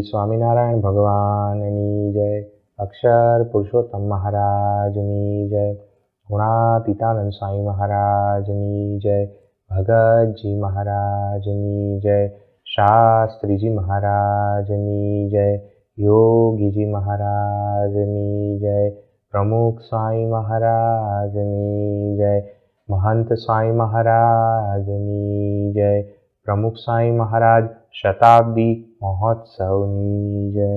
સ્વામિનારાયણ ભગવાનની જય. અક્ષર પુરુષોત્તમ મહારાજની જય. ગુણાતીતાનંદ સ્વામી મહારાજની જય. ભગતજી મહારાજની જય. શાસ્ત્રીજી મહારાજની જય. યોગીજી મહારાજની જય. પ્રમુખ સ્વામી મહારાજની જય. મહંત સ્વામી મહારાજની જય. પ્રમુખ સ્વામી મહારાજ શતાબ્દી મહોત્સવની જય.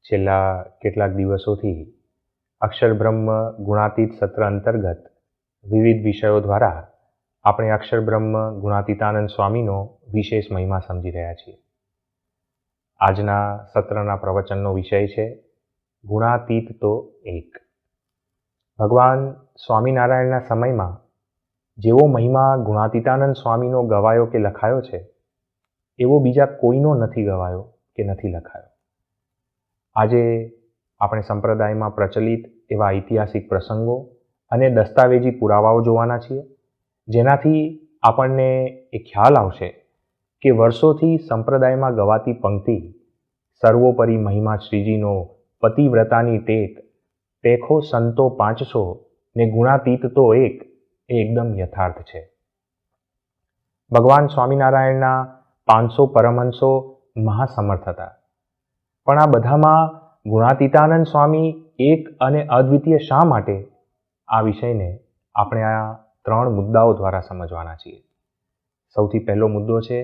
છેલ્લા કેટલાક દિવસોથી અક્ષર બ્રહ્મ ગુણાતીત સત્ર અંતર્ગત વિવિધ વિષયો દ્વારા આપણે અક્ષર બ્રહ્મ ગુણાતીતાનંદ સ્વામીનો વિશેષ મહિમા સમજી રહ્યા છીએ. આજના સત્રના પ્રવચનનો વિષય છે ગુણાતીત તો એક. ભગવાન સ્વામિનારાયણના સમયમાં જેવો મહિમા ગુણાતીતાનંદ સ્વામીનો ગવાયો કે લખાયો છે એવો બીજા કોઈનો નથી ગવાયો કે નથી લખાયો. આજે આપણે સંપ્રદાયમાં પ્રચલિત એવા ઐતિહાસિક પ્રસંગો અને દસ્તાવેજી પુરાવાઓ જોવાના છીએ, જેનાથી આપણને એ ખ્યાલ આવશે કે વર્ષોથી સંપ્રદાયમાં ગવાતી પંક્તિ સર્વોપરી મહિમા શ્રીજીનો પતિવ્રતાની ટેક, પેખો સંતો 500 ને ગુણાતીત તો એક એ એકદમ યથાર્થ છે. ભગવાન સ્વામિનારાયણના 500 પરમહંસો મહાસમર્થ હતા, પણ આ બધામાં ગુણાતીતાનંદ સ્વામી એક અને અદ્વિતીય શા માટે? આ વિષયને આપણે આ 3 મુદ્દાઓ દ્વારા સમજવાના છીએ. સૌથી પહેલો મુદ્દો છે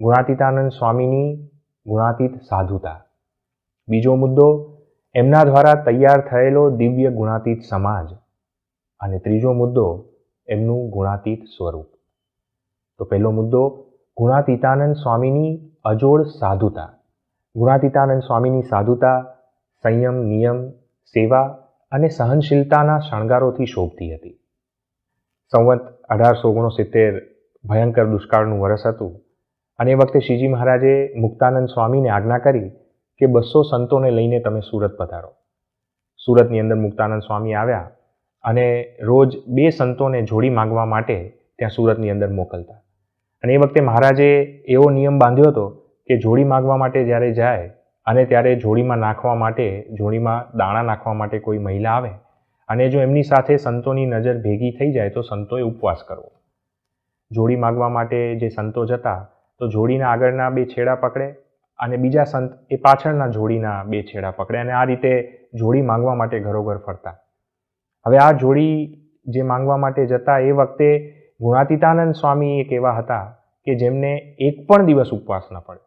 ગુણાતીતાનંદ સ્વામીની ગુણાતીત સાધુતા. બીજો મુદ્દો એમના દ્વારા તૈયાર થયેલો દિવ્ય ગુણાતીત સમાજ. અને ત્રીજો મુદ્દો એમનું ગુણાતીત સ્વરૂપ. તો પહેલો મુદ્દો ગુણાતીતાનંદ સ્વામીની અજોડ સાધુતા. ગુણાતીતાનંદ સ્વામીની સાધુતા સંયમ, નિયમ, સેવા અને સહનશીલતાના શણગારોથી શોભતી હતી. સંવત 1869 ભયંકર દુષ્કાળનું વરસ હતું અને એ વખતે શ્રીજી મહારાજે મુક્તાનંદ સ્વામીને આજ્ઞા કરી કે 200 સંતોને લઈને તમે સુરત પધારો. સુરતની અંદર મુક્તાનંદ સ્વામી આવ્યા અને રોજ 2 સંતોને જોડી માંગવા માટે ત્યાં સુરતની અંદર મોકલતા. અને એ વખતે મહારાજે એવો નિયમ બાંધ્યો હતો કે જોડી માંગવા માટે જ્યારે જાય અને ત્યારે જોડીમાં નાખવા માટે, જોડીમાં દાણા નાખવા માટે કોઈ મહિલા આવે અને જો એમની સાથે સંતોની નજર ભેગી થઈ જાય તો સંતોએ ઉપવાસ કરવો. જોડી માંગવા માટે જે સંતો જતા તો જોડીના આગળના 2 છેડા પકડે અને બીજા સંત એ પાછળના જોડીના 2 છેડા પકડે અને આ રીતે જોડી માંગવા માટે ઘરોઘર ફરતા. હવે આ જોડી જે માંગવા માટે જતા એ વખતે ગુણાતીતાનંદ સ્વામી એક એવા હતા કે જેમને એક પણ દિવસ ઉપવાસ ન પડે.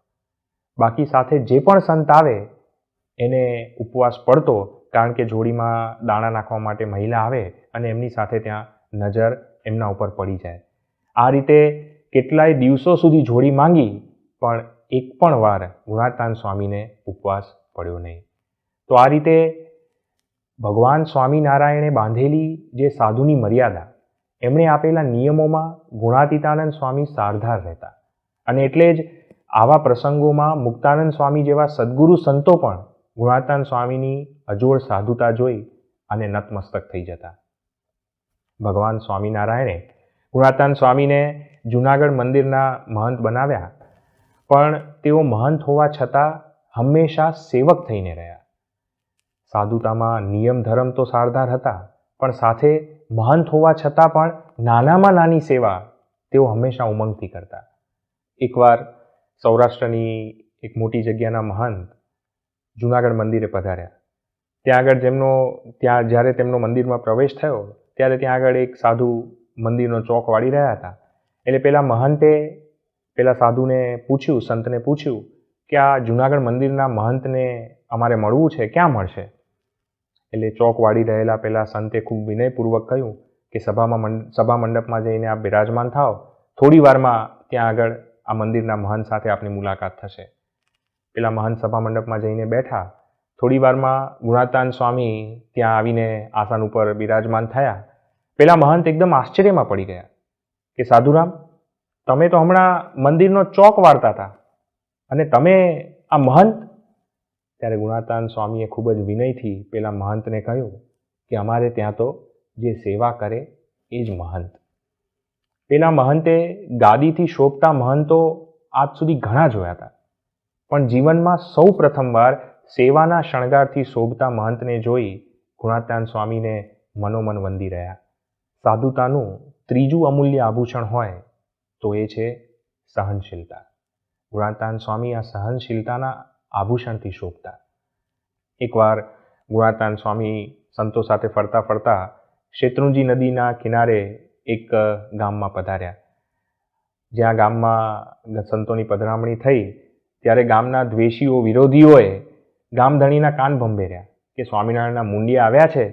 બાકી સાથે જે પણ સંત આવે એને ઉપવાસ પડતો, કારણ કે જોડીમાં દાણા નાખવા માટે મહિલા આવે અને એમની સાથે ત્યાં નજર એમના ઉપર પડી જાય. આ રીતે કેટલાય દિવસો સુધી જોડી માંગી પણ એક પણ વાર ગુણાતીતાનંદ સ્વામીને ઉપવાસ પડ્યો નહીં. તો આ રીતે ભગવાન સ્વામિનારાયણે બાંધેલી જે સાધુની મર્યાદા, એમણે આપેલા નિયમોમાં ગુણાતીતાનંદ સ્વામી સારધાર રહેતા. અને એટલે જ આવા પ્રસંગોમાં મુક્તાનંદ સ્વામી જેવા સદ્ગુરુ સંતો પણ ગુણાતીતાનંદ સ્વામીની અજોડ સાધુતા જોઈ અને નતમસ્તક થઈ જતા. ભગવાન સ્વામિનારાયણે ગુણાતીતાનંદ સ્વામીને જૂનાગઢ મંદિરના મહંત બનાવ્યા, પણ તેઓ મહંત હોવા છતાં હંમેશા સેવક થઈને રહ્યા. સાધુતામાં નિયમ ધર્મ તો સારધાર હતા, પણ સાથે મહંત હોવા છતાં પણ નાનામાં નાની સેવા તેઓ હંમેશા ઉમંગથી કરતા. એકવાર સૌરાષ્ટ્રની એક મોટી જગ્યાના મહંત જૂનાગઢ મંદિરે પધાર્યા. ત્યાં જ્યારે તેમનો મંદિરમાં પ્રવેશ થયો ત્યારે ત્યાં આગળ એક સાધુ મંદિરનો ચોક વાળી રહ્યા હતા. એટલે પેલા મહંતે પેલા સાધુને પૂછ્યું, સંતને પૂછ્યું કે આ જૂનાગઢ મંદિરના મહંતને અમારે મળવું છે, ક્યાં મળશે? એટલે ચોક વાળી રહેલા પેલા સંતે ખૂબ વિનયપૂર્વક કહ્યું કે સભા મંડપમાં જઈને આપ બિરાજમાન થાઓ, થોડી વારમાં ત્યાં આગળ આ મંદિરના મહંત સાથે આપની મુલાકાત થશે. પેલા મહંત સભા મંડપમાં જઈને બેઠા. થોડી વારમાં ગુણાતીતાનંદ સ્વામી ત્યાં આવીને આસન ઉપર બિરાજમાન થયા. પેલા મહંત એકદમ આશ્ચર્યમાં પડી ગયા કે સાધુરામ, તમે તો હમણાં મંદિરનો ચોક વાળતા હતા અને તમે આ મહંત? ત્યારે ગુણાતીતાનંદ સ્વામીએ ખૂબ જ વિનયથી પેલા મહંતને કહ્યું કે અમારે ત્યાં તો જે સેવા કરે એ જ મહંત. પેલા મહંતે ગાદીથી શોભતા મહંતો આજ સુધી ઘણા જોયા હતા, પણ જીવનમાં સૌ પ્રથમવાર સેવાના શણગારથી શોભતા મહંતને જોઈ ગુણાતીતાનંદ સ્વામીને મનોમન વંદી રહ્યા. સાધુતાનું ત્રીજું અમૂલ્ય આભૂષણ હોય તો એ છે સહનશીલતા. ગુણાતીતાનંદ સ્વામી આ સહનશીલતાના આભૂષણથી શોભતા. એકવાર ગુણાતીતાનંદ સ્વામી સંતો સાથે ફરતા ફરતા શેત્રુંજી નદીના કિનારે એક ગામમાં પધાર્યા. જ્યાં ગામમાં સંતોની પધરામણી થઈ ત્યારે ગામના દ્વેષીઓ, વિરોધીઓએ ગામધણીના કાન ભંભેર્યા કે સ્વામિનારાયણના મુંડિયા આવ્યા છે,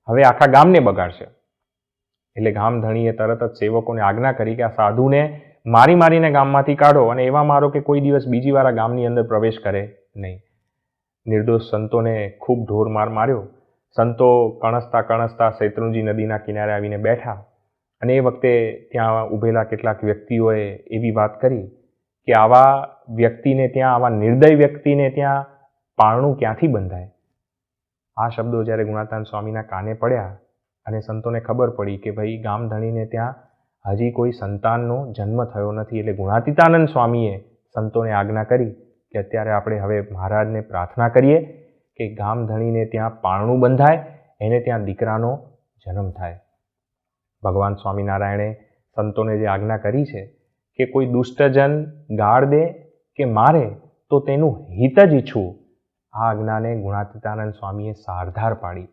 હવે આખા ગામને બગાડશે. એટલે ગામધણીએ તરત જ સેવકોને આજ્ઞા કરી કે આ સાધુને મારીને ગામમાંથી કાઢો અને એવા મારો કે કોઈ દિવસ બીજી વાર આ ગામની અંદર પ્રવેશ કરે નહીં. નિર્દોષ સંતોને ખૂબ ઢોર માર માર્યો. સંતો કણસતા શેત્રુંજી નદીના કિનારે આવીને બેઠા અને એ વખતે ત્યાં ઊભેલા કેટલાક વ્યક્તિઓએ એવી વાત કરી કે આવા વ્યક્તિને ત્યાં, આવા નિર્દય વ્યક્તિને ત્યાં પારણું ક્યાંથી બંધાય. આ શબ્દો જ્યારે ગુણાતીતાનંદ સ્વામીના કાને પડ્યા અને સંતોને ખબર પડી કે ભાઈ ગામધણીને ત્યાં હજી કોઈ સંતાનનો જન્મ થયો નથી, એટલે ગુણાતીતાનંદ સ્વામીએ સંતોને આજ્ઞા કરી કે અત્યારે આપણે હવે મહારાજને પ્રાર્થના કરીએ કે ગામધણીને ત્યાં પારણું બંધાય, એને ત્યાં દીકરાનો જન્મ થાય. ભગવાન સ્વામિનારાયણે સંતોને જે આજ્ઞા કરી છે કે કોઈ દુષ્ટજન ગાળ દે કે મારે તો તેનું હિત જ ઈચ્છું, આ આજ્ઞાને ગુણાતીતાનંદ સ્વામીએ સારધાર પાડી.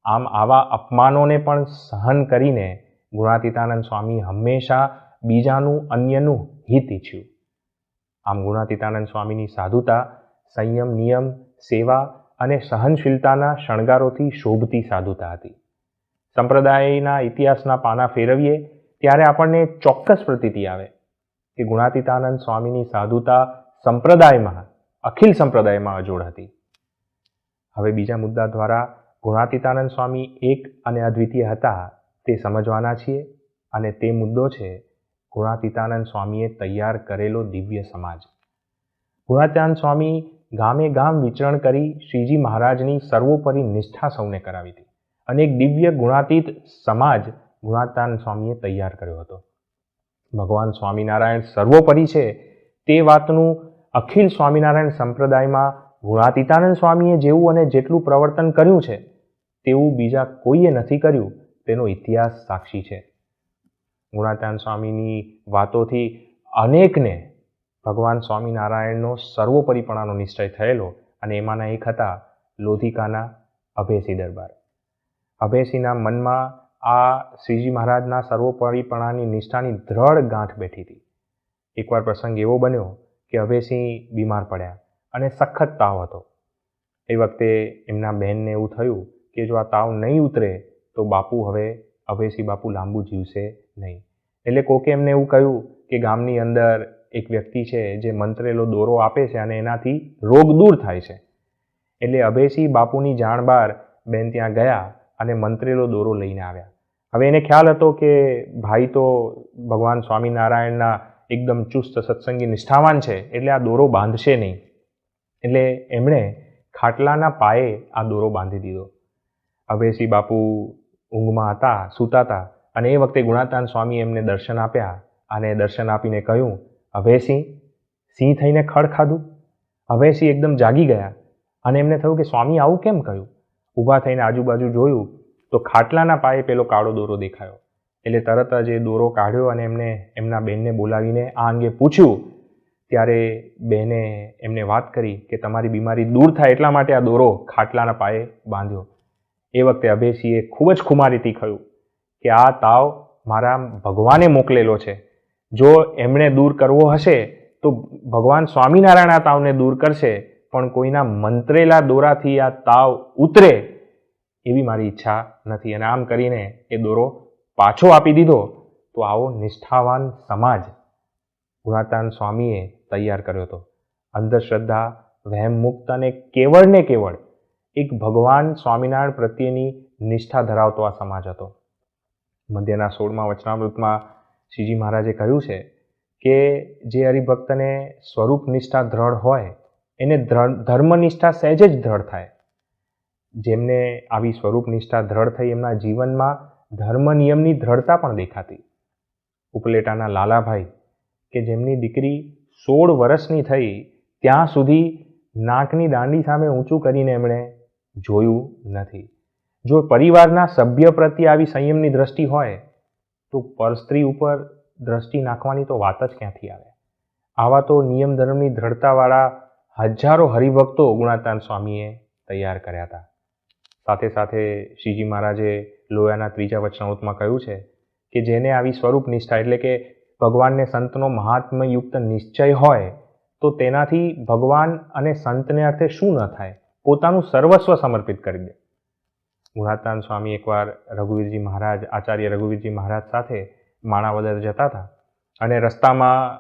આમ આવા અપમાનોને પણ સહન કરીને ગુણાતીતાનંદ સ્વામી હંમેશા બીજાનું, અન્યનું હિત ઈચ્છ્યું. આમ ગુણાતીતાનંદ સ્વામીની સાધુતા સંયમ, નિયમ, સેવા અને સહનશીલતાના શણગારોથી શોભતી સાધુતા હતી. સંપ્રદાયના ઇતિહાસના પાના ફેરવીએ ત્યારે આપણને ચોક્કસ પ્રતીતિ આવે કે ગુણાતીતાનંદ સ્વામીની સાધુતા સંપ્રદાયમાં, અખિલ સંપ્રદાયમાં અજોડ હતી. હવે બીજા મુદ્દા દ્વારા ગુણાતીતાનંદ સ્વામી એક અને અદ્વિતીય હતા તે સમજવાના છીએ, અને તે મુદ્દો છે ગુણાતીતાનંદ સ્વામીએ તૈયાર કરેલો દિવ્ય સમાજ. ગુણાતીતાનંદ સ્વામી ગામે ગામ વિચરણ કરી શ્રીજી મહારાજની સર્વોપરી નિષ્ઠા સૌને કરાવી હતી અને એક દિવ્ય ગુણાતીત સમાજ ગુણાતીતાનંદ સ્વામીએ તૈયાર કર્યો હતો. ભગવાન સ્વામિનારાયણ સર્વોપરી છે તે વાતનું અખિલ સ્વામિનારાયણ સંપ્રદાયમાં ગુણાતીતાનંદ સ્વામીએ જેવું અને જેટલું પ્રવર્તન કર્યું છે તેવું બીજા કોઈએ નથી કર્યું, તેનો ઇતિહાસ સાક્ષી છે. ગુણાતીતાનંદ સ્વામીની વાતોથી અનેકને ભગવાન સ્વામિનારાયણનો સર્વોપરીપણાનો નિશ્ચય થયેલો, અને એમાંના એક હતા લોધિકાના અભેસી દરબાર. અભેસીના મનમાં આ શ્રીજી મહારાજના સર્વોપરીપણાની નિષ્ઠાની દ્રઢ ગાંઠ બેઠી હતી. એકવાર પ્રસંગ એવો બન્યો કે અભેસી બીમાર પડ્યા અને સખત તાવ હતો. એ વખતે એમના બહેનને એવું થયું કે જો આ તાવ નહીં ઉતરે તો બાપુ, હવે અભેસી બાપુ લાંબુ જીવશે નહીં. એટલે કોકે એમને એવું કહ્યું કે ગામની અંદર એક વ્યક્તિ છે જે મંત્રેલો દોરો આપે છે અને એનાથી રોગ દૂર થાય છે. એટલે અભેસી બાપુની જાણ બહાર બેન ત્યાં ગયા અને મંત્રેલો દોરો લઈને આવ્યા. હવે એને ખ્યાલ હતો કે ભાઈ તો ભગવાન સ્વામિનારાયણના એકદમ ચુસ્ત સત્સંગી નિષ્ઠાવાન છે, એટલે આ દોરો બાંધશે નહીં. એટલે એમણે ખાટલાના પાયે આ દોરો બાંધી દીધો. અભેસી બાપુ ઊંઘમાં હતા, સૂતા હતા, અને એ વખતે ગુણાતીતાનંદ સ્વામી એમને દર્શન આપ્યા અને દર્શન આપીને કહ્યું, અભેસી, સિંહ થઈને ખડ ખાધું? અભેસી એકદમ જાગી ગયા અને એમને થયું કે સ્વામી આવું કેમ કહ્યું. ઊભા થઈને આજુબાજુ જોયું તો ખાટલાના પાયે પેલો કાળો દોરો દેખાયો. એટલે તરત જ એ દોરો કાઢ્યો અને એમને એમના બહેનને બોલાવીને આ અંગે પૂછ્યું. ત્યારે બહેને એમને વાત કરી કે તમારી બીમારી દૂર થાય એટલા માટે આ દોરો ખાટલાના પાયે બાંધ્યો. એ વખતે અભેસીએ ખૂબ જ ખુમારીથી કહ્યું કે આ તાવ મારા ભગવાને મોકલેલો છે. જો એમણે દૂર કરવો હશે તો ભગવાન સ્વામિનારાયણ આ તાવને દૂર કરશે, પણ કોઈના મંત્રેલા દોરાથી આ તાવ ઉતરે એવી મારી ઈચ્છા નથી. અને આમ કરીને એ દોરો પાછો આપી દીધો. તો આવો નિષ્ઠાવાન સમાજ ગુણાતીતાનંદ સ્વામીએ તૈયાર કર્યો હતો. અંધશ્રદ્ધા, વહેમ મુક્ત અને કેવળ ને કેવળ એક ભગવાન સ્વામિનારાયણ પ્રત્યેની નિષ્ઠા ધરાવતો આ સમાજ હતો. મધ્યના 16મા વચનામૃતમાં શ્રીજી મહારાજે કહ્યું છે કે જે હરિભક્તને સ્વરૂપ નિષ્ઠા દ્રઢ હોય એને ધર્મનિષ્ઠા સહેજ જ દ્રઢ થાય. જેમને આવી સ્વરૂપ નિષ્ઠા દ્રઢ થઈ એમના જીવનમાં ધર્મ નિયમની દ્રઢતા પણ દેખાતી. ઉપલેટાના લાલાભાઈ કે જેમની દીકરી 16 વર્ષની થઈ ત્યાં સુધી નાકની દાંડી સામે ઊંચું કરીને એમણે જોયું નથી. જો પરિવારના સભ્ય પ્રત્યે આવી સંયમની દ્રષ્ટિ હોય તો પરસ્ત્રી ઉપર દ્રષ્ટિ નાખવાની તો વાત જ ક્યાંથી આવે. આવા તો નિયમ ધર્મની દ્રઢતાવાળા હજારો હરિભક્તો ગુણાતાન સ્વામીએ તૈયાર કર્યા હતા. સાથે સાથે શ્રીજી મહારાજે લોયાના 3જા વચનામૃતમાં કહ્યું છે કે જેને આવી સ્વરૂપ નિષ્ઠા એટલે કે ભગવાનને સંતનો મહાત્મ્યયુક્ત નિશ્ચય હોય તો તેનાથી ભગવાન અને સંતને અર્થે શું ન થાય, પોતાનું સર્વસ્વ સમર્પિત કરી દે. ગુણાતાન સ્વામી એકવાર રઘુવીરજી મહારાજ, આચાર્ય રઘુવીરજી મહારાજ સાથે માણાવદર જતા હતા અને રસ્તામાં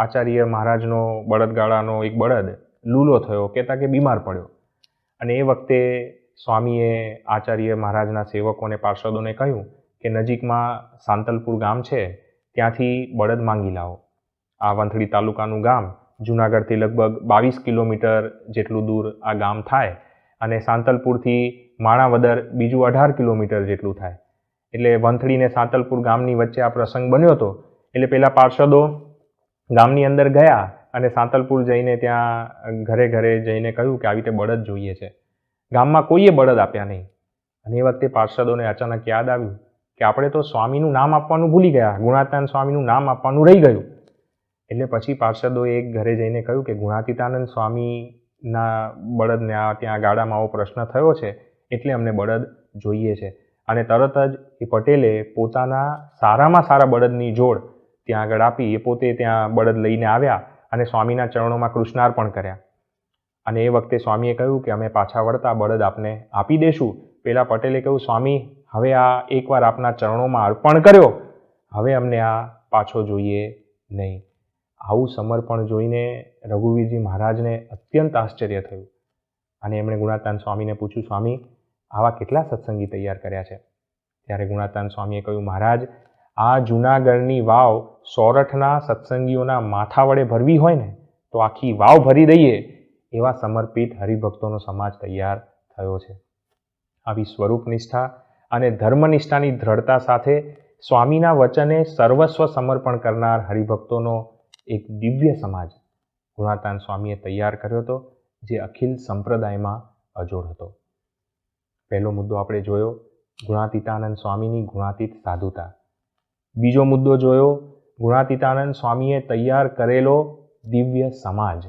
આચાર્ય મહારાજનો બળદગાડાનો એક બળદ લૂલો થયો, કહેતા કે બીમાર પડ્યો. અને એ વખતે સ્વામીએ આચાર્ય મહારાજના સેવકોને, પાર્ષદોને કહ્યું કે નજીકમાં સાંતલપુર ગામ છે, ત્યાંથી બળદ માંગી લાવો. આ વંથળી તાલુકાનું ગામ જૂનાગઢથી લગભગ 22 કિલોમીટર જેટલું દૂર આ ગામ થાય અને સાંતલપુરથી માણાવદર બીજું 18 કિલોમીટર જેટલું થાય. એટલે વંથળી ને સાંતલપુર ગામની વચ્ચે આ પ્રસંગ બન્યો હતો. એટલે પેલા પાર્ષદો ગામની અંદર ગયા અને સાંતલપુર જઈને ત્યાં ઘરે ઘરે જઈને કહ્યું કે આવી રીતે બળદ જોઈએ છે. ગામમાં કોઈએ બળદ આપ્યા નહીં. અને એ વખતે પાર્ષદોને અચાનક યાદ આવ્યું કે આપણે તો સ્વામીનું નામ આપવાનું ભૂલી ગયા, ગુણાતીતાનંદ સ્વામીનું નામ આપવાનું રહી ગયું. એટલે પછી પાર્ષદોએ એક ઘરે જઈને કહ્યું કે ગુણાતીતાનંદ સ્વામીના બળદને ત્યાં ગાડામાં આવો પ્રશ્ન થયો છે, એટલે અમને બળદ જોઈએ છે. અને તરત જ એ પટેલે પોતાના સારામાં સારા બળદની જોડ ત્યાં આગળ આપી. એ પોતે ત્યાં બળદ લઈને આવ્યા અને સ્વામીના ચરણોમાં કૃષ્ણાર્પણ કર્યા. અને એ વખતે સ્વામીએ કહ્યું કે અમે પાછા વળતા બળદ આપને આપી દેશું. પેલા પટેલે કહ્યું, સ્વામી હવે આ એકવાર આપના ચરણોમાં અર્પણ કર્યો, હવે અમને આ પાછો જોઈએ નહીં. આવું સમર્પણ જોઈને રઘુવીરજી મહારાજને અત્યંત આશ્ચર્ય થયું અને એમણે ગુણાતાન સ્વામીને પૂછ્યું, સ્વામી આવા કેટલા સત્સંગી તૈયાર કર્યા છે? ત્યારે ગુણાતાન સ્વામીએ કહ્યું, મહારાજ આ જૂનાગઢની વાવ સોરઠના સત્સંગીઓના માથા વડે ભરવી હોય ને તો આખી વાવ ભરી દઈએ એવા સમર્પિત હરિભક્તોનો સમાજ તૈયાર થયો છે. આવી સ્વરૂપનિષ્ઠા અને ધર્મનિષ્ઠાની દ્રઢતા સાથે સ્વામીના વચને સર્વસ્વ સમર્પણ કરનાર હરિભક્તોનો એક દિવ્ય સમાજ ગુણાતાન સ્વામીએ તૈયાર કર્યો હતો, જે અખિલ સંપ્રદાયમાં અજોડ હતો. પહેલો મુદ્દો આપણે જોયો ગુણાતીતાનંદ સ્વામીની ગુણાતીત સાધુતા. બીજો મુદ્દો જોયો ગુણાતીતાનંદ સ્વામીએ તૈયાર કરેલો દિવ્ય સમાજ.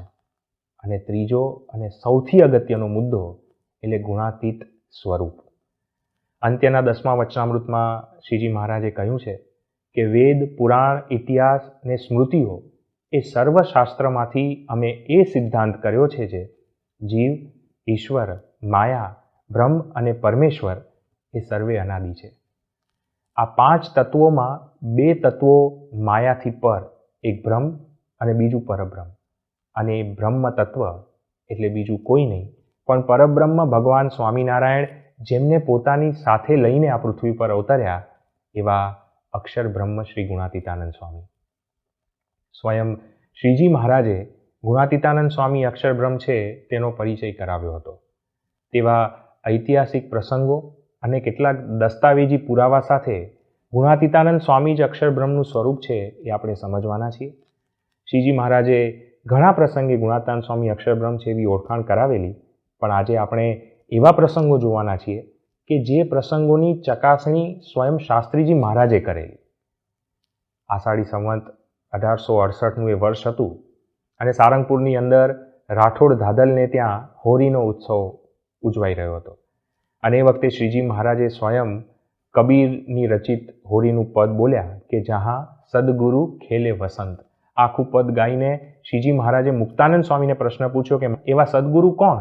અને ત્રીજો અને સૌથી અગત્યનો મુદ્દો એટલે ગુણાતીત સ્વરૂપ. અંત્યના 10મા વચનામૃતમાં શ્રીજી મહારાજે કહ્યું છે કે વેદ, પુરાણ, ઇતિહાસ ને સ્મૃતિઓ એ સર્વશાસ્ત્રમાંથી અમે એ સિદ્ધાંત કર્યો છે જે જીવ, ઈશ્વર, માયા, બ્રહ્મ અને પરમેશ્વર એ સર્વે અનાદિ છે. આ 5 તત્વોમાં 2 તત્વો માયાથી પર, એક બ્રહ્મ અને બીજું પરબ્રહ્મ. અને એ બ્રહ્મ તત્વ એટલે બીજું કોઈ નહીં પણ પરબ્રહ્મ ભગવાન સ્વામિનારાયણ, જેમને પોતાની સાથે લઈને આ પૃથ્વી પર અવતર્યા એવા અક્ષર બ્રહ્મ શ્રી ગુણાતીતાનંદ સ્વામી. સ્વયં શ્રીજી મહારાજે ગુણાતીતાનંદ સ્વામી અક્ષર બ્રહ્મ છે તેનો પરિચય કરાવ્યો હતો. તેવા ઐતિહાસિક પ્રસંગો અને કેટલાક દસ્તાવેજી પુરાવા સાથે ગુણાતીતાનંદ સ્વામી જ અક્ષર બ્રહ્મનું સ્વરૂપ છે એ આપણે સમજવાના છીએ. શ્રીજી મહારાજે ઘણા પ્રસંગે ગુણાતીતાનંદ સ્વામી અક્ષર બ્રહ્મ છે એવી ઓળખાણ કરાવેલી, પણ આજે આપણે એવા પ્રસંગો જોવાના છીએ કે જે પ્રસંગોની ચકાસણી સ્વયં શાસ્ત્રીજી મહારાજે કરેલી. આષાઢી સંવંત 1868નું એ વર્ષ હતું અને સારંગપુરની અંદર રાઠોડ ધાદલને ત્યાં હોરીનો ઉત્સવ ઉજવાઈ રહ્યો હતો. અને એ વખતે શ્રીજી મહારાજે સ્વયં કબીરની રચિત હોરીનું પદ બોલ્યા કે જહાં સદગુરુ ખેલે વસંત. આખું પદ ગાઈને શ્રીજી મહારાજે મુક્તાનંદ સ્વામીને પ્રશ્ન પૂછ્યો કે એવા સદગુરુ કોણ?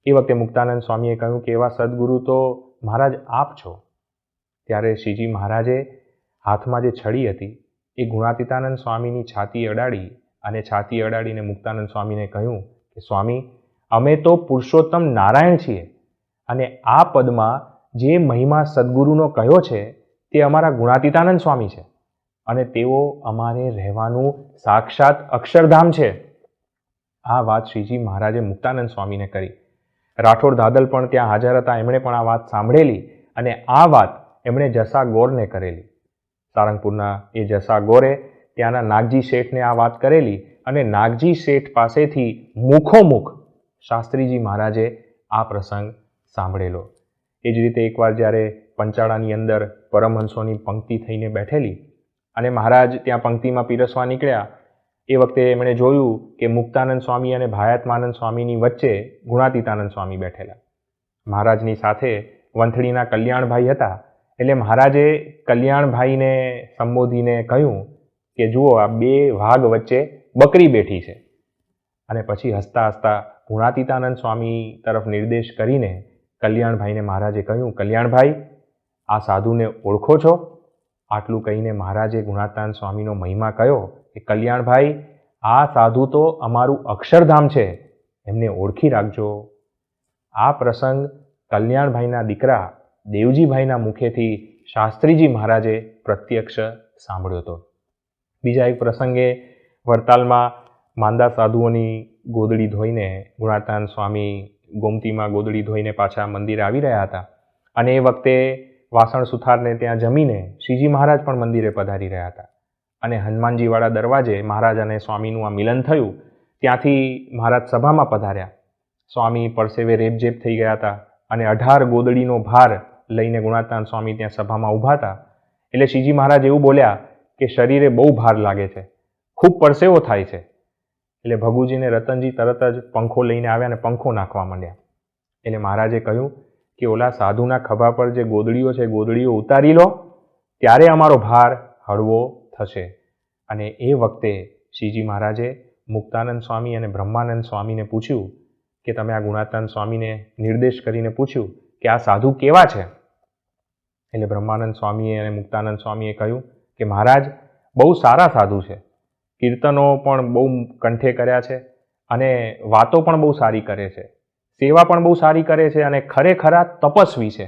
એ વખતે મુક્તાનંદ સ્વામીએ કહ્યું કે એવા સદગુરુ તો મહારાજ આપ છો. ત્યારે શ્રીજી મહારાજે હાથમાં જે છડી હતી એ ગુણાતીતાનંદ સ્વામીની છાતી અડાડી અને છાતી અડાડીને મુક્તાનંદ સ્વામીને કહ્યું કે સ્વામી, અમે તો પુરુષોત્તમ નારાયણ છીએ અને આ પદમાં જે મહિમા સદગુરુનો કહ્યો છે તે અમારા ગુણાતીતાનંદ સ્વામી છે અને તેઓ અમારે રહેવાનું સાક્ષાત અક્ષરધામ છે. આ વાત શ્રીજી મહારાજે મુક્તાનંદ સ્વામીને કરી. રાઠોડ ધાદલ પણ ત્યાં હાજર હતા. એમણે પણ આ વાત સાંભળેલી અને આ વાત એમણે જસા ગોરને કરેલી. સારંગપુરના એ જસા ગોરે ત્યાંના નાગજી શેઠને આ વાત કરેલી અને નાગજી શેઠ પાસેથી મુખોમુખ શાસ્ત્રીજી મહારાજે આ પ્રસંગ સાંભળેલો. એ જ રીતે એકવાર જ્યારે પંચાળાની અંદર પરમહંસોની પંક્તિ થઈને બેઠેલી અને મહારાજ ત્યાં પંક્તિમાં પીરસવા નીકળ્યા, એ વખતે એમણે જોયું કે મુક્તાનંદ સ્વામી અને ભાયાત્માનંદ સ્વામીની વચ્ચે ગુણાતીતાનંદ સ્વામી બેઠેલા. મહારાજની સાથે વંથળીના કલ્યાણભાઈ હતા. એટલે મહારાજે કલ્યાણભાઈને સંબોધીને કહ્યું કે જુઓ, આ બે વાઘ વચ્ચે બકરી બેઠી છે. અને પછી હસતા હસતા ગુણાતીતાનંદ સ્વામી તરફ નિર્દેશ કરીને કલ્યાણભાઈને મહારાજે કહ્યું, કલ્યાણભાઈ, આ સાધુને ઓળખો છો? આટલું કહીને મહારાજે ગુણાતીતાનંદ સ્વામીનો મહિમા કહ્યો કે કલ્યાણભાઈ, આ સાધુ તો અમારું અક્ષરધામ છે, એમને ઓળખી રાખજો. આ પ્રસંગ કલ્યાણભાઈના દીકરા દેવજીભાઈના મુખેથી શાસ્ત્રીજી મહારાજે પ્રત્યક્ષ સાંભળ્યો હતો. બીજા એક પ્રસંગે વડતાલમાં માંદા સાધુઓની ગોદડી ધોઈને ગુણાતીતાનંદ સ્વામી ગોમતીમાં ગોદડી ધોઈને પાછા મંદિરે આવી રહ્યા હતા. અને એ વખતે વાસણ સુથારને ત્યાં જમીને શ્રીજી મહારાજ પણ મંદિરે પધારી રહ્યા હતા. અને હનુમાનજીવાળા દરવાજે મહારાજ અને સ્વામીનું આ મિલન થયું. ત્યાંથી મહારાજ સભામાં પધાર્યા. સ્વામી પરસેવે રેબઝેબ થઈ ગયા હતા અને 18 ગોદડીનો ભાર લઈને ગુણાતીતાનંદ સ્વામી ત્યાં સભામાં ઊભા હતા. એટલે શ્રીજી મહારાજ એવું બોલ્યા કે શરીરે બહુ ભાર લાગે છે, ખૂબ પરસેવો થાય છે. એટલે ભગુજીને રતનજી તરત જ પંખો લઈને આવ્યા અને પંખો નાખવા માંડ્યા. એટલે મહારાજે કહ્યું કે ઓલા સાધુના ખભા પર જે ગોદડીઓ છે, ગોદડીઓ ઉતારી લો, ત્યારે અમારો ભાર હળવો થશે. અને એ વખતે શ્રીજી મહારાજે મુક્તાનંદ સ્વામી અને બ્રહ્માનંદ સ્વામીને પૂછ્યું કે તમે આ ગુણાતીતાનંદ સ્વામીને નિર્દેશ કરીને પૂછ્યું કે આ સાધુ કેવા છે? એટલે બ્રહ્માનંદ સ્વામીએ અને મુક્તાનંદ સ્વામીએ કહ્યું કે મહારાજ, બહુ સારા સાધુ છે, કીર્તનો પણ બહુ કંઠે કર્યા છે અને વાતો પણ બહુ સારી કરે છે, સેવા પણ બહુ સારી કરે છે અને ખરેખરા તપસ્વી છે.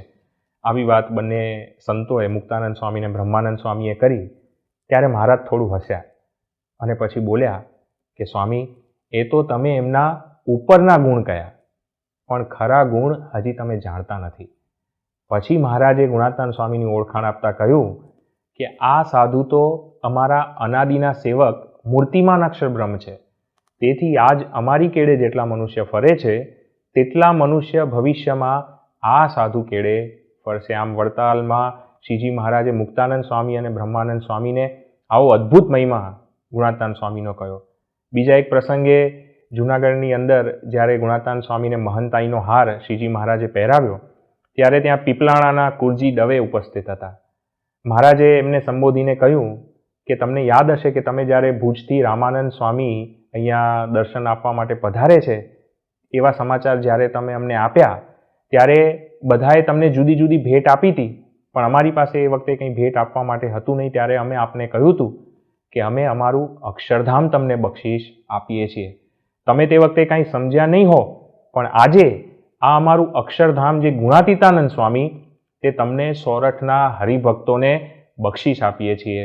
આવી વાત બંને સંતોએ મુક્તાનંદ સ્વામી અને બ્રહ્માનંદ સ્વામીએ કરી. ત્યારે મહારાજ થોડું હસ્યા અને પછી બોલ્યા કે સ્વામી, એ તો તમે એમના ઉપરના ગુણ કયા, પણ ખરા ગુણ હજી તમે જાણતા નથી. પછી મહારાજે ગુણાતીતાનંદ સ્વામીની ઓળખાણ આપતા કહ્યું કે આ સાધુ તો અમારા અનાદિના સેવક મૂર્તિમાન અક્ષર બ્રહ્મ છે. તેથી આજ અમારી કેળે જેટલા મનુષ્ય ફરે છે તેટલા મનુષ્ય ભવિષ્યમાં આ સાધુ કેળે ફરશે. આમ વડતાલમાં શ્રીજી મહારાજે મુક્તાનંદ સ્વામી અને બ્રહ્માનંદ સ્વામીને આવો અદ્ભુત મહિમા ગુણાતીતાનંદ સ્વામીનો કહ્યો. બીજા એક પ્રસંગે જૂનાગઢની અંદર જ્યારે ગુણાતીતાનંદ સ્વામીને મહંતાઈનો હાર શ્રીજી મહારાજે પહેરાવ્યો, ત્યારે ત્યાં પીપલાણાના કુરજી દવે ઉપસ્થિત હતા. મહારાજે એમને સંબોધીને કહ્યું કે તમને યાદ હશે કે તમે જ્યારે ભુજથી રામાનંદ સ્વામી અહીંયા દર્શન આપવા માટે પધારે છે, એવા સમાચાર જ્યારે તમે અમને આપ્યા, ત્યારે બધાએ તમને જુદી જુદી ભેટ આપી હતી, પણ અમારી પાસે એ વખતે કંઈ ભેટ આપવા માટે હતું નહીં. ત્યારે અમે આપને કહ્યું હતું કે અમે અમારું અક્ષરધામ તમને બક્ષિસ આપીએ છીએ. તમે તે વખતે કાંઈ સમજ્યા નહીં હો, પણ આજે આ અમારું અક્ષરધામ જે ગુણાતીતાનંદ સ્વામી, તે તમને સોરઠના હરિભક્તોને બક્ષિસ આપીએ છીએ.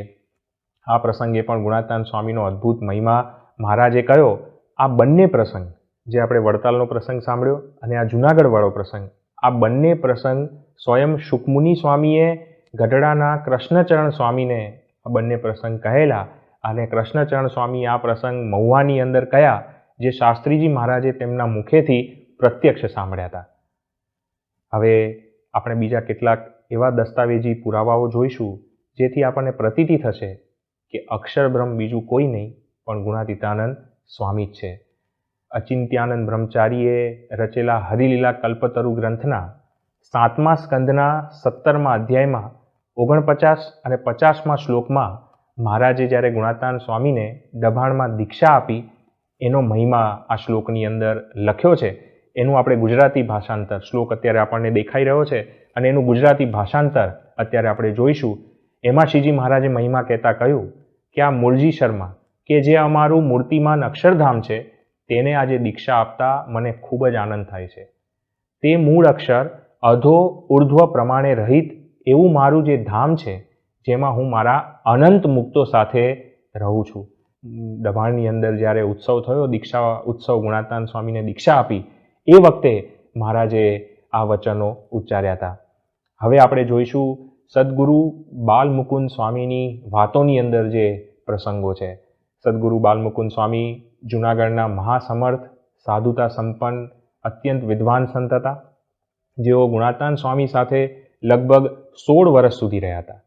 આ પ્રસંગે પણ ગુણાતીતાનંદ સ્વામીનો અદ્ભુત મહિમા મહારાજે કહ્યો. આ બંને પ્રસંગ, જે આપણે વડતાલનો પ્રસંગ સાંભળ્યો અને આ જૂનાગઢવાળો પ્રસંગ, આ બંને પ્રસંગ સ્વયં શુકમુનિ સ્વામીએ ગઢડાના કૃષ્ણચરણ સ્વામીને આ બંને પ્રસંગ કહેલા. અને કૃષ્ણચરણ સ્વામી આ પ્રસંગ મહુવાની અંદર કયા, જે શાસ્ત્રીજી મહારાજે તેમના મુખેથી પ્રત્યક્ષ સાંભળ્યા હતા. હવે આપણે બીજા કેટલાક એવા દસ્તાવેજી પુરાવાઓ જોઈશું જેથી આપણને પ્રતીતિ થશે કે અક્ષરબ્રહ્મ બીજું કોઈ નહીં પણ ગુણાતીતાનંદ સ્વામી જ છે. અચિંત્યાનંદ બ્રહ્મચારીએ રચેલા હરિલીલા કલ્પતરુ ગ્રંથના 7મા સ્કંધના 17મા અધ્યાયમાં 49 અને 50મા શ્લોકમાં મહારાજે જ્યારે ગુણાતીતાનંદ સ્વામીને દભાણમાં દીક્ષા આપી એનો મહિમા આ શ્લોકની અંદર લખ્યો છે. એનું આપણે ગુજરાતી ભાષાંતર, શ્લોક અત્યારે આપણને દેખાઈ રહ્યો છે અને એનું ગુજરાતી ભાષાંતર અત્યારે આપણે જોઈશું. એમાં શ્રીજી મહારાજે મહિમા કહેતા કહ્યું કે આ મૂળજી શર્મા કે જે અમારું મૂર્તિમાન અક્ષરધામ છે, તેને આજે દીક્ષા આપતા મને ખૂબ જ આનંદ થાય છે. તે મૂળ અક્ષર અધો ઉર્ધ્વ પ્રમાણે રહિત એવું મારું જે ધામ છે, જેમાં હું મારા અનંત મુક્તો સાથે રહું છું. દભાણની અંદર જ્યારે ઉત્સવ થયો, દીક્ષા ઉત્સવ, ગુણાતીતાનંદ સ્વામીને દીક્ષા આપી, એ વખતે મહારાજે આ વચનો ઉચ્ચાર્યા હતા. હવે આપણે જોઈશું સદગુરુ બાલમુકુંદ સ્વામીની વાતોની અંદર જે પ્રસંગો છે. સદગુરુ બાલમુકુંદ સ્વામી જૂનાગઢના મહાસમર્થ, સાધુતા સંપન્ન, અત્યંત વિદ્વાન સંત હતા, જેઓ ગુણાતાન સ્વામી સાથે લગભગ 16 વર્ષ સુધી રહ્યા હતા.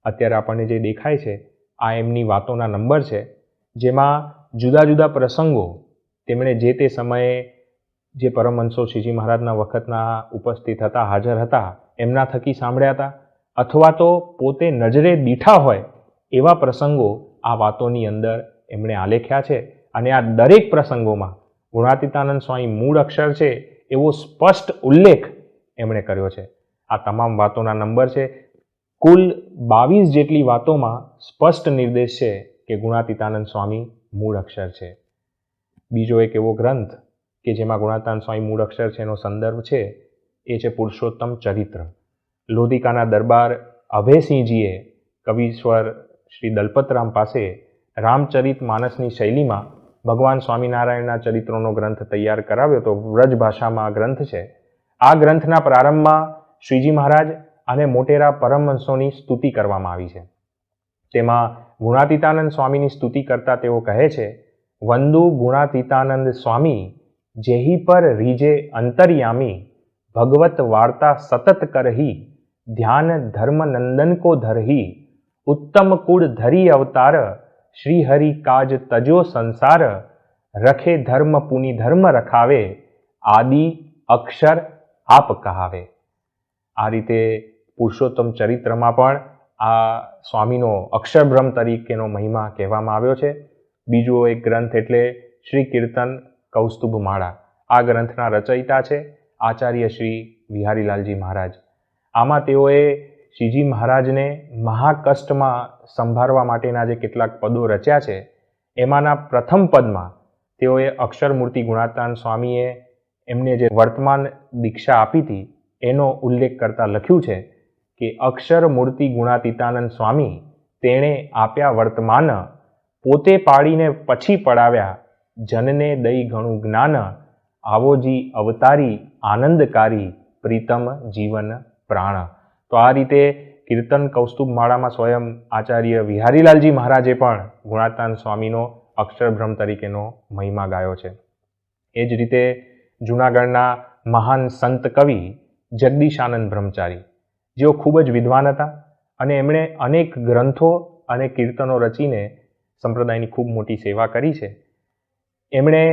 અત્યારે આપણને જે દેખાય છે આ એમની વાતોના નંબર છે, જેમાં જુદા જુદા પ્રસંગો તેમણે જે તે સમયે જે પરમહંસો શ્રીજી મહારાજના વખતના ઉપસ્થિત હતા, હાજર હતા, એમના થકી સાંભળ્યા હતા, અથવા તો પોતે નજરે દીઠા હોય એવા પ્રસંગો આ વાતોની અંદર એમણે આલેખ્યા છે. અને આ દરેક પ્રસંગોમાં ગુણાતીતાનંદ સ્વામી મૂળ અક્ષર છે એવો સ્પષ્ટ ઉલ્લેખ એમણે કર્યો છે. આ તમામ વાતોના નંબર છે. કુલ 22 જેટલી વાતોમાં સ્પષ્ટ નિર્દેશ છે કે ગુણાતીતાનંદ સ્વામી મૂળ અક્ષર છે. બીજો એક એવો ગ્રંથ કે જેમાં ગુણાતીતાનંદ સ્વામી મૂળ અક્ષર છે એનો સંદર્ભ છે એ છે પુરુષોત્તમ ચરિત્ર. લોધિકાના દરબાર અભયસિંહજીએ કવિશ્વર શ્રી દલપતરામ પાસે રામચરિત માનસની શૈલીમાં ભગવાન સ્વામિનારાયણના ચરિત્રોનો ગ્રંથ તૈયાર કરાવ્યો તો વ્રજ ભાષામાં આ ગ્રંથ છે. આ ગ્રંથના પ્રારંભમાં શ્રીજી મહારાજ અને મોટેરા પરમહંસોની સ્તુતિ કરવામાં આવી છે. તેમાં ગુણાતીતાનંદ સ્વામીની સ્તુતિ કરતા તેઓ કહે છે, વંદુ ગુણાતીતાનંદ સ્વામી જેહી પર રીજે અંતર્યામી, ભગવત વાર્તા સતત કરહી, ધ્યાન ધર્મ નંદન કો ધરહી, ઉત્તમ કુળ ધરી અવતાર, શ્રી હરિ કાજ તજો સંસાર, રખે ધર્મ પુનિ ધર્મ રખાવે, આદિ અક્ષર આપ કહાવે. આ રીતે પુરુષોત્તમ ચરિત્રમાં પણ આ સ્વામીનો અક્ષરબ્રહ્મ તરીકેનો મહિમા કહેવામાં આવ્યો છે. બીજો એક ગ્રંથ એટલે શ્રી કીર્તન કૌસ્તુભ માળા. આ ગ્રંથના રચયિતા છે આચાર્ય શ્રી વિહારીલાલજી મહારાજ. આમાં તેઓએ શ્રીજી મહારાજને મહાકષ્ટમાં સંભાળવા માટેના જે કેટલાક પદો રચ્યા છે એમાંના પ્રથમ પદમાં તેઓએ અક્ષરમૂર્તિ ગુણાતીતાનંદ સ્વામીએ એમને જે વર્તમાન દીક્ષા આપી હતી એનો ઉલ્લેખ કરતા લખ્યું છે કે અક્ષરમૂર્તિ ગુણાતીતાનંદ સ્વામી તેણે આપ્યા વર્તમાન, પોતે પાડીને પછી પડાવ્યા, જનને દઈ ઘણું જ્ઞાન, આવોજી અવતારી આનંદકારી, પ્રીતમ જીવન પ્રાણ. તો આ રીતે કીર્તન કૌસ્તુભ માળામાં સ્વયં આચાર્ય વિહારીલાલજી મહારાજે પણ ગુણાતીતાનંદ સ્વામીનો અક્ષરબ્રહ્મ તરીકેનો મહિમા ગાયો છે. એ જ રીતે જૂનાગઢના મહાન સંત કવિ જગદીશાનંદ બ્રહ્મચારી, જેઓ ખૂબ જ વિદ્વાન હતા અને એમણે અનેક ગ્રંથો અને કીર્તનો રચીને સંપ્રદાયની ખૂબ મોટી સેવા કરી છે. એમણે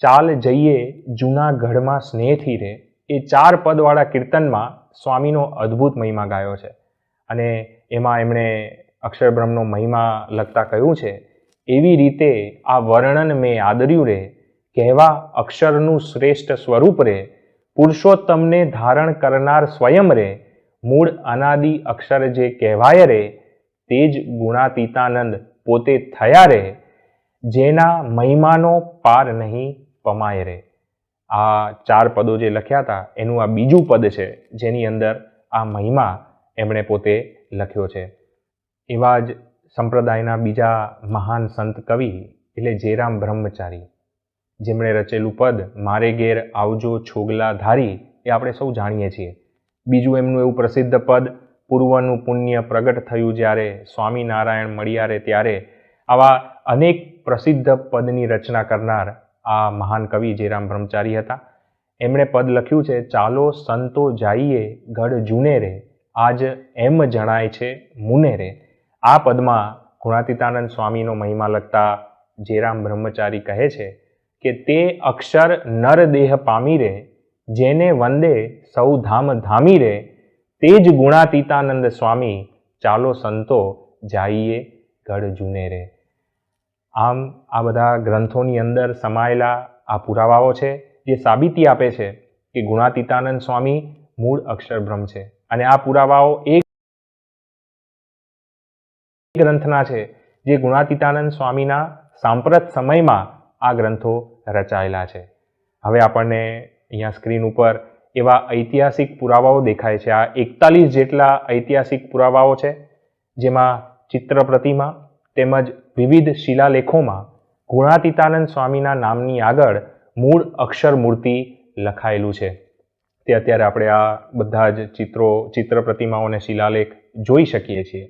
ચાલ જઈએ જૂનાગઢમાં સ્નેહથી રે એ 4 પદવાળા કીર્તનમાં સ્વામીનો અદ્ભુત મહિમા ગાયો છે. અને એમાં એમણે અક્ષરબ્રહ્મનો મહિમા લખતા કહ્યું છે, એવી રીતે આ વર્ણન મેં આદર્યું રે, કહેવા અક્ષરનું શ્રેષ્ઠ સ્વરૂપ રે, પુરુષોત્તમને ધારણ કરનાર સ્વયં રે, મૂળ અનાદિ અક્ષર જે કહેવાય રે, તે જ ગુણાતીતાનંદ પોતે થયા રે, જેના મહિમાનો પાર નહીં પમાય રે. આ 4 પદો જે લખ્યા હતા એનું આ બીજું પદ છે જેની અંદર આ મહિમા એમણે પોતે લખ્યો છે. એવા જ સંપ્રદાયના બીજા મહાન સંત કવિ એટલે જેરામ બ્રહ્મચારી, જેમણે રચેલું પદ મારે ઘેર આવજો છોગલા ધારી એ આપણે સૌ જાણીએ છીએ. બીજું એમનું એવું પ્રસિદ્ધ પદ પૂર્વનું પુણ્ય પ્રગટ થયું જ્યારે, સ્વામિનારાયણ મળ્યા રે ત્યારે. આવા અનેક પ્રસિદ્ધ પદની રચના કરનાર આ મહાન કવિ જેરામ બ્રહ્મચારી હતા. એમણે પદ લખ્યું છે, ચાલો સંતો જાઈએ ગઢ જૂને રે, આજ એમ જણાય છે મુને રે. આ પદમાં ગુણાતીતાનંદ સ્વામીનો મહિમા લખતા જેરામ બ્રહ્મચારી કહે છે કે તે અક્ષર નર દેહ પામી રે, જેને વંદે સૌ ધામ ધામી રે, તે જ ગુણાતીતાનંદ સ્વામી, ચાલો સંતો જાઈએ ગઢ જૂને રે. આમ આ બધા ગ્રંથોની અંદર સમાયેલા આ પુરાવાઓ છે જે સાબિતી આપે છે કે ગુણાતીતાનંદ સ્વામી મૂળ અક્ષરબ્રહ્મ છે. અને આ પુરાવાઓ એક ગ્રંથના છે જે ગુણાતીતાનંદ સ્વામીના સાંપ્રત સમયમાં આ ગ્રંથો રચાયેલા છે. હવે આપણને અહીંયા સ્ક્રીન ઉપર એવા ઐતિહાસિક પુરાવાઓ દેખાય છે. આ 41 જેટલા ઐતિહાસિક પુરાવાઓ છે, જેમાં ચિત્ર પ્રતિમા તેમજ વિવિધ શિલાલેખોમાં ગુણાતીતાનંદ સ્વામીના નામની આગળ મૂળ અક્ષર મૂર્તિ લખાયેલું છે. તે અત્યારે આપણે આ બધા જ ચિત્ર પ્રતિમાઓ અને શિલાલેખ જોઈ શકીએ છીએ.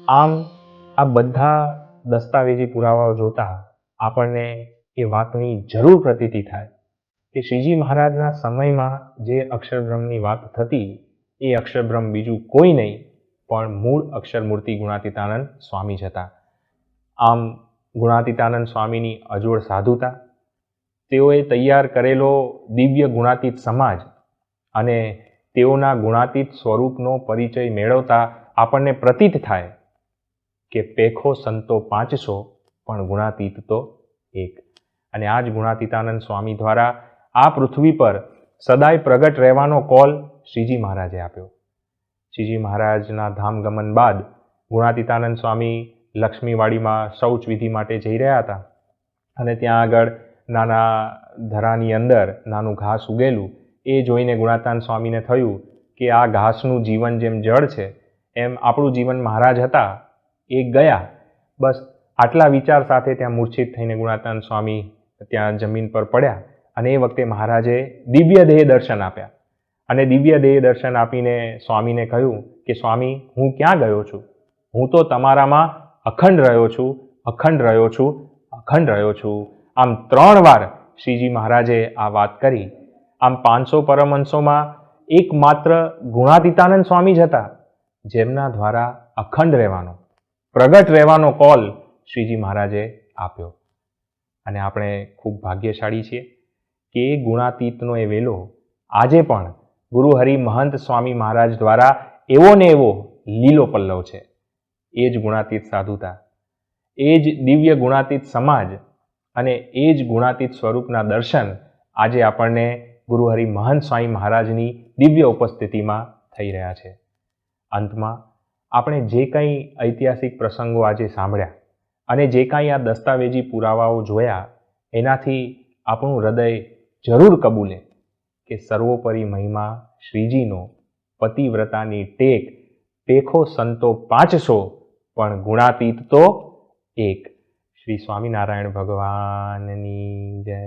આમ આ બધા દસ્તાવેજી પુરાવાઓ જોતા આપણને એ વાતની જરૂર પ્રતીતિ થાય કે શ્રીજી મહારાજના સમયમાં જે અક્ષરબ્રહ્મની વાત થતી એ અક્ષરબ્રહ્મ બીજું કોઈ નહીં પણ મૂળ અક્ષરમૂર્તિ ગુણાતીતાનંદ સ્વામી જ હતા. આમ ગુણાતીતાનંદ સ્વામીની અજોડ સાધુતા, તેઓએ તૈયાર કરેલો દિવ્ય ગુણાતીત સમાજ અને તેઓના ગુણાતીત સ્વરૂપનો પરિચય મેળવતા આપણને પ્રતીત થાય કે પેખો સંતો 500 પણ ગુણાતીત તો એક. અને આ જ ગુણાતીતાનંદ સ્વામી દ્વારા આ પૃથ્વી પર સદાય પ્રગટ રહેવાનો કોલ શ્રીજી મહારાજે આપ્યો. શ્રીજી મહારાજના ધામગમન બાદ ગુણાતીતાનંદ સ્વામી લક્ષ્મીવાડીમાં શૌચ વિધિ માટે જઈ રહ્યા હતા અને ત્યાં આગળ નાના ધરાની અંદર નાનું ઘાસ ઉગેલું એ જોઈને ગુણાતીતાનંદ સ્વામીને થયું કે આ ઘાસનું જીવન જેમ જળ છે એમ આપણું જીવન મહારાજ હતા એ ગયા. બસ આટલા વિચાર સાથે ત્યાં મૂર્છિત થઈને ગુણાતીતાનંદ સ્વામી ત્યાં જમીન પર પડ્યા અને એ વખતે મહારાજે દિવ્ય દેહ દર્શન આપ્યા અને દિવ્ય દેહ દર્શન આપીને સ્વામીને કહ્યું કે સ્વામી, હું ક્યાં ગયો છું? હું તો તમારામાં અખંડ રહ્યો છું, અખંડ રહ્યો છું, અખંડ રહ્યો છું. આમ 3 વાર શ્રીજી મહારાજે આ વાત કરી. આમ 500 પરમહંસોમાં એકમાત્ર ગુણાતીતાનંદ સ્વામી જ હતા જેમના દ્વારા અખંડ રહેવાનો, પ્રગટ રહેવાનો કોલ શ્રીજી મહારાજે આપ્યો. અને આપણે ખૂબ ભાગ્યશાળી છીએ કે એ ગુણાતીતનો એ વેલો આજે પણ ગુરુ હરિ મહંત સ્વામી મહારાજ દ્વારા એવો ને એવો લીલો પલ્લવ છે. એ જ ગુણાતીત સાધુતા, એ જ દિવ્ય ગુણાતીત સમાજ અને એ જ ગુણાતીત સ્વરૂપના દર્શન આજે આપણને ગુરુ હરિ મહંત સ્વામી મહારાજની દિવ્ય ઉપસ્થિતિમાં થઈ રહ્યા છે. અંતમાં આપણે જે કંઈ ઐતિહાસિક પ્રસંગો આજે સાંભળ્યા અને જે કાંઈ આ દસ્તાવેજી પુરાવાઓ જોયા એનાથી આપણું હૃદય જરૂર કબૂલે કે સર્વોપરી મહિમા શ્રીજીનો, પતિવ્રતાની ટેક, પેખો સંતો 500 પણ ગુણાતીત તો એક. શ્રી સ્વામિનારાયણ ભગવાનની જય.